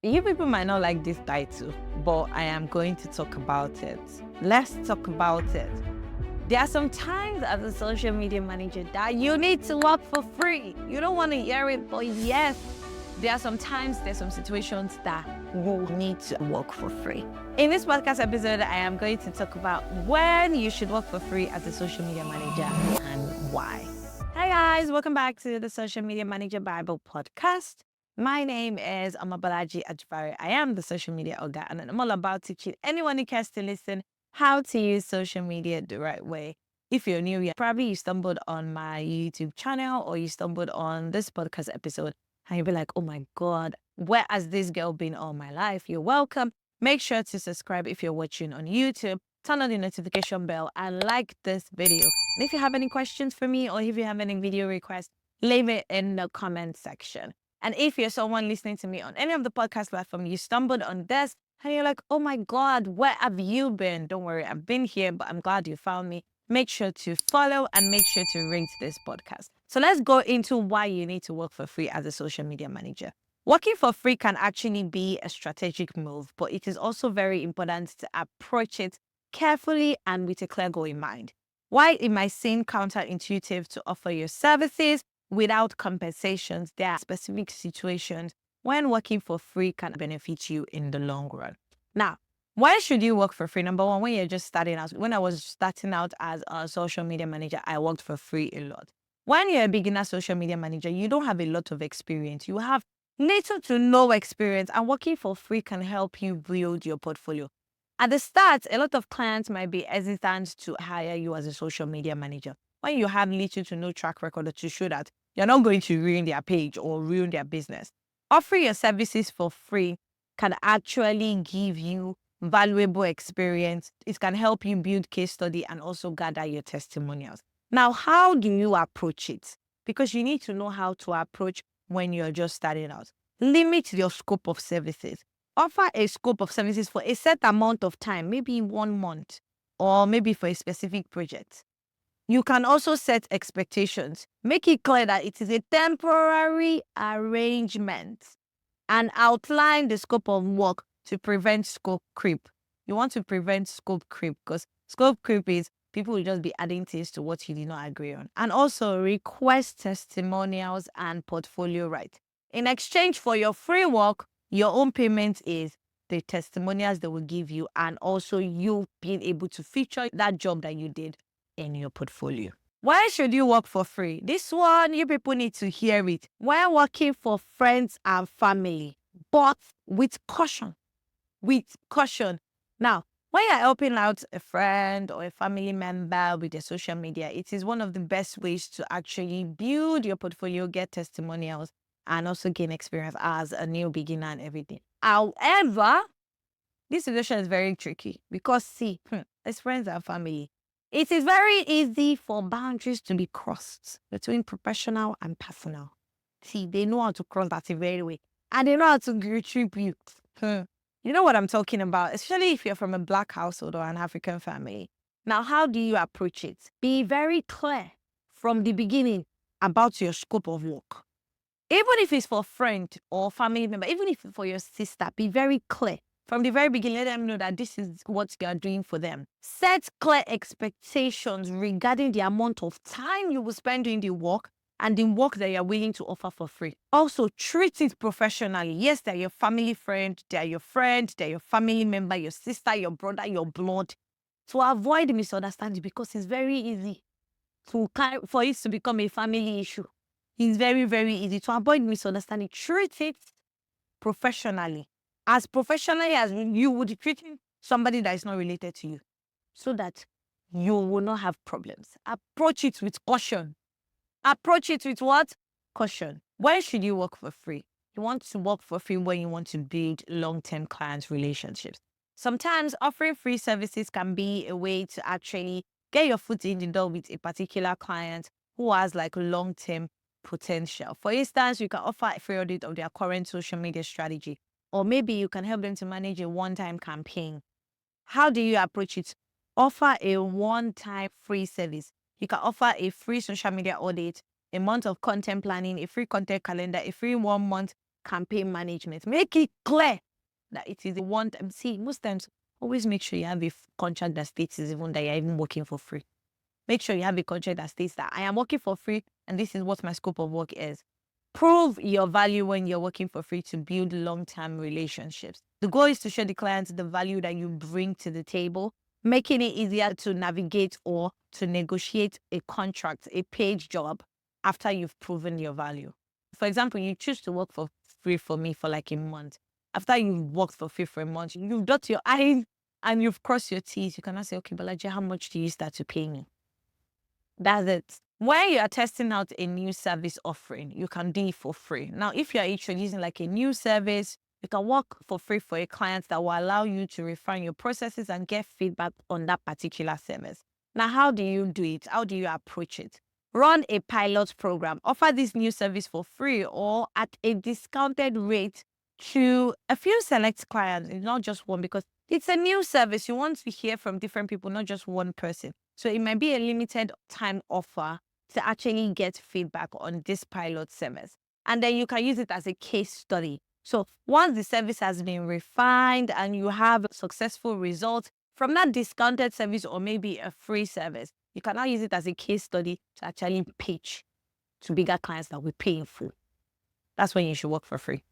You people might not like this title, but I am going to talk about it. Let's talk about it. There are some times as a social media manager that you need to work for free. You don't want to hear it, but yes, there are some times, there's some situations that you need to work for free. In this podcast episode, I am going to talk about when you should work for free as a social media manager and why. Hi guys, welcome back to the Social Media Manager Bible podcast. My name is Amabalaji Ajvari. I am the social media ogre, and I'm all about teaching anyone who cares to listen how to use social media the right way. If you're new, probably you stumbled on my YouTube channel or you stumbled on this podcast episode and you'll be like, oh my God, where has this girl been all my life? You're welcome. Make sure to subscribe if you're watching on YouTube. Turn on the notification bell and like this video. And if you have any questions for me or if you have any video requests, leave it in the comment section. And if you're someone listening to me on any of the podcast platforms, you stumbled on this and you're like, oh my God, where have you been? Don't worry, I've been here, but I'm glad you found me. Make sure to follow and make sure to rate this podcast. So let's go into why you need to work for free as a social media manager. Working for free can actually be a strategic move, but it is also very important to approach it carefully and with a clear goal in mind. While it might seem counterintuitive to offer your services without compensations, there are specific situations when working for free can benefit you in the long run. Now, why should you work for free? Number one, when you're just starting out. When I was starting out as a social media manager, I worked for free a lot. When you're a beginner social media manager, you don't have a lot of experience. You have little to no experience, and working for free can help you build your portfolio. At the start, a lot of clients might be hesitant to hire you as a social media manager when you have little to no track record to show that you're not going to ruin their page or ruin their business. Offering your services for free can actually give you valuable experience. It can help you build case study and also gather your testimonials. Now, how do you approach it? Because you need to know how to approach when you're just starting out. Limit your scope of services. Offer a scope of services for a set amount of time, maybe 1 month, or maybe for a specific project. You can also set expectations. Make it clear that it is a temporary arrangement and outline the scope of work to prevent scope creep. You want to prevent scope creep because scope creep is people will just be adding things to what you did not agree on. And also request testimonials and portfolio rights. In exchange for your free work, your own payment is the testimonials they will give you and also you being able to feature that job that you did in your portfolio. Why should you work for free? This one, you people need to hear it. When working for friends and family, but with caution. With caution. Now, when you're helping out a friend or a family member with their social media, it is one of the best ways to actually build your portfolio, get testimonials, and also gain experience as a new beginner and everything. However, this situation is very tricky because, see, as friends and family, it is very easy for boundaries to be crossed between professional and personal. See, they know how to cross that very way. And they know how to guilt-trip you. You know what I'm talking about, especially if you're from a Black household or an African family. Now, how do you approach it? Be very clear from the beginning about your scope of work. Even if it's for friend or family member, even if it's for your sister, be very clear. From the very beginning, let them know that this is what you are doing for them. Set clear expectations regarding the amount of time you will spend doing the work and the work that you're willing to offer for free. Also, treat it professionally. Yes, they're your family friend, they're your family member, your sister, your brother, your blood. To avoid misunderstanding, because it's very easy for it to become a family issue. It's very, very easy to avoid misunderstanding. Treat it professionally. As professionally as you would be treating somebody that is not related to you, so that you will not have problems. Approach it with caution. Approach it with what? Caution. Why should you work for free? You want to work for free when you want to build long-term client relationships. Sometimes offering free services can be a way to actually get your foot in the door with a particular client who has like long-term potential. For instance, you can offer a free audit of their current social media strategy, or maybe you can help them to manage a one-time campaign. How do you approach it? Offer a one-time free service. You can offer a free social media audit, a month of content planning, a free content calendar, a free 1 month campaign management. Make it clear that it is a one-time. See, most times, always make sure you have a contract that states even that you're even working for free. Make sure you have a contract that states that I am working for free and this is what my scope of work is. Prove your value when you're working for free to build long-term relationships. The goal is to show the clients the value that you bring to the table, making it easier to navigate or to negotiate a contract, a paid job, after you've proven your value. For example, you choose to work for free for me for like a month. After you've worked for free for a month, you've dot your I's and you've crossed your T's. You cannot say, okay, Balaji, how much do you start to pay me? That's it. When you are testing out a new service offering, you can do it for free. Now, if you are introducing like a new service, you can work for free for a client that will allow you to refine your processes and get feedback on that particular service. Now, how do you do it? How do you approach it? Run a pilot program. Offer this new service for free or at a discounted rate to a few select clients, not just one, because it's a new service. You want to hear from different people, not just one person. So it might be a limited time offer to actually get feedback on this pilot service. And then you can use it as a case study. So once the service has been refined and you have successful results from that discounted service or maybe a free service, you can now use it as a case study to actually pitch to bigger clients that will pay in full. That's when you should work for free.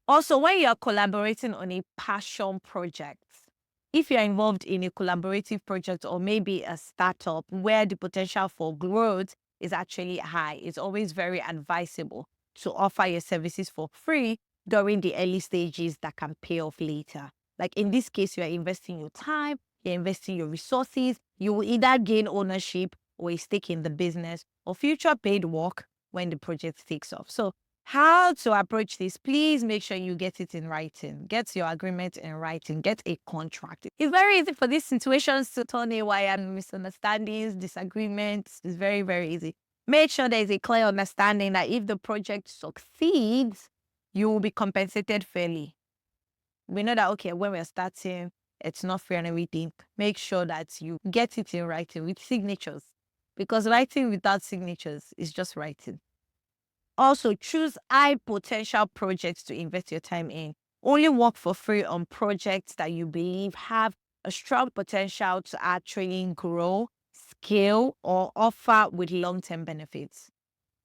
Also, when you're collaborating on a passion project, if you're involved in a collaborative project or maybe a startup where the potential for growth is actually high, it's always very advisable to offer your services for free during the early stages that can pay off later. Like in this case, you're investing your time, you're investing your resources, you will either gain ownership or a stake in the business or future paid work when the project takes off. So how to approach this? Please make sure you get it in writing. Get your agreement in writing. Get a contract. It's very easy for these situations to turn haywire and misunderstandings, disagreements. It's very, very easy. Make sure there is a clear understanding that if the project succeeds, you will be compensated fairly. We know that, okay, when we're starting, it's not fair and everything. Make sure that you get it in writing with signatures, because writing without signatures is just writing. Also, choose high potential projects to invest your time in. Only work for free on projects that you believe have a strong potential to actually grow, scale, or offer with long-term benefits.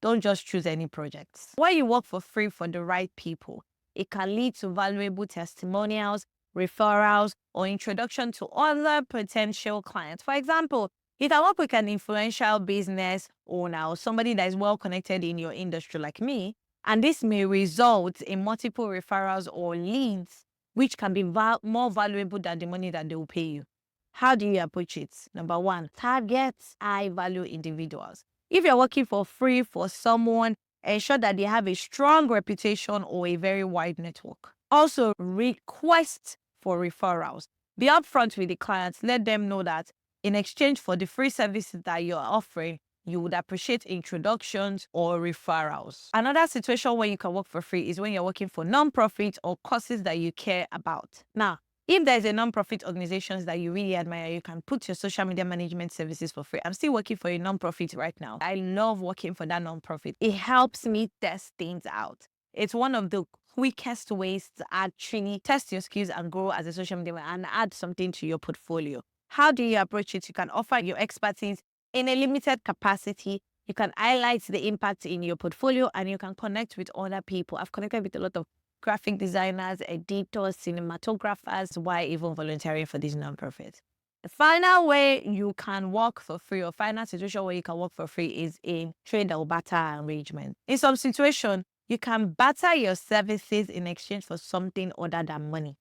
Don't just choose any projects. When you work for free for the right people, it can lead to valuable testimonials, referrals, or introduction to other potential clients. For example, if I work with an influential business owner or somebody that is well connected in your industry like me, and this may result in multiple referrals or leads, which can be more valuable than the money that they will pay you. How do you approach it? Number one, target high-value individuals. If you're working for free for someone, ensure that they have a strong reputation or a very wide network. Also, request for referrals. Be upfront with the clients. Let them know that in exchange for the free services that you're offering, you would appreciate introductions or referrals. Another situation where you can work for free is when you're working for non-profit or causes that you care about. Now, if there's a non-profit organization that you really admire, you can put your social media management services for free. I'm still working for a non-profit right now. I love working for that non-profit. It helps me test things out. It's one of the quickest ways to actually test your skills and grow as a social media and add something to your portfolio. How do you approach it? You can offer your expertise in a limited capacity. You can highlight the impact in your portfolio and you can connect with other people. I've connected with a lot of graphic designers, editors, cinematographers, while even volunteering for these nonprofits. The final way you can work for free, or final situation where you can work for free, is in trade or barter arrangement. In some situation, you can barter your services in exchange for something other than money.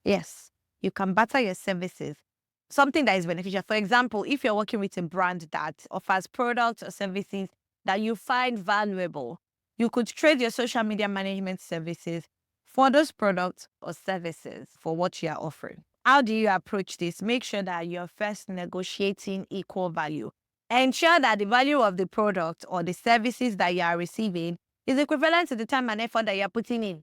Yes, you can barter your services, something that is beneficial. For example, if you're working with a brand that offers products or services that you find valuable, you could trade your social media management services for those products or services for what you are offering. How do you approach this? Make sure that you're first negotiating equal value. Ensure that the value of the product or the services that you are receiving is equivalent to the time and effort that you're putting in.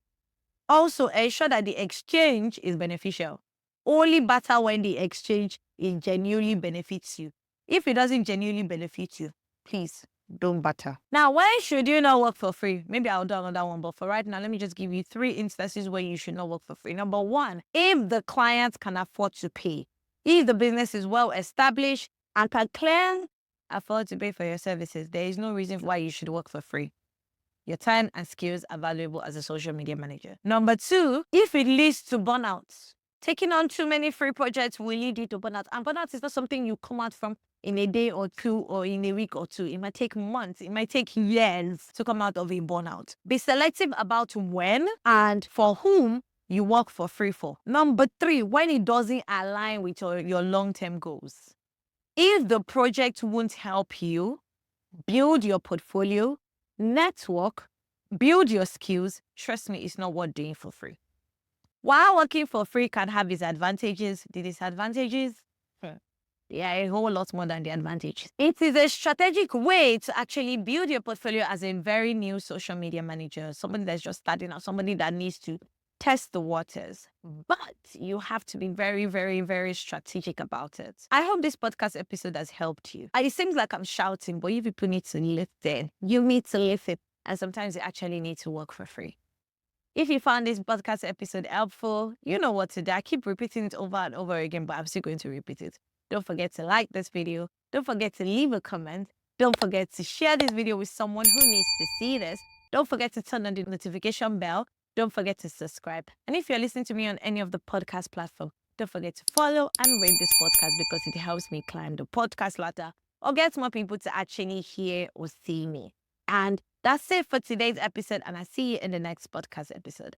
Also, ensure that the exchange is beneficial. Only barter when the exchange genuinely benefits you. If it doesn't genuinely benefit you, please don't barter. Now, when should you not work for free? Maybe I'll do another one, but for right now, let me just give you 3 instances where you should not work for free. Number 1, if the client can afford to pay. If the business is well established and can clearly afford to pay for your services, there is no reason why you should work for free. Your time and skills are valuable as a social media manager. Number 2, if it leads to burnout. Taking on too many free projects will lead you to burnout. And burnout is not something you come out from in a day or two or in a week or two. It might take months. It might take years to come out of a burnout. Be selective about when and for whom you work for free for. Number 3, when it doesn't align with your long-term goals. If the project won't help you build your portfolio, network, build your skills, trust me, it's not worth doing for free. While working for free can have its advantages, the disadvantages, yeah, a whole lot more than the advantages. It is a strategic way to actually build your portfolio as a very new social media manager, somebody that's just starting out, somebody that needs to test the waters. But you have to be very, very, very strategic about it. I hope this podcast episode has helped you. It seems like I'm shouting, but you people need to listen. You need to listen. And sometimes you actually need to work for free. If you found this podcast episode helpful, you know what to do. I keep repeating it over and over again, but I'm still going to repeat it. Don't forget to like this video. Don't forget to leave a comment. Don't forget to share this video with someone who needs to see this. Don't forget to turn on the notification bell. Don't forget to subscribe. And if you're listening to me on any of the podcast platforms, don't forget to follow and rate this podcast because it helps me climb the podcast ladder or get more people to actually hear or see me. And that's it for today's episode, and I'll see you in the next podcast episode.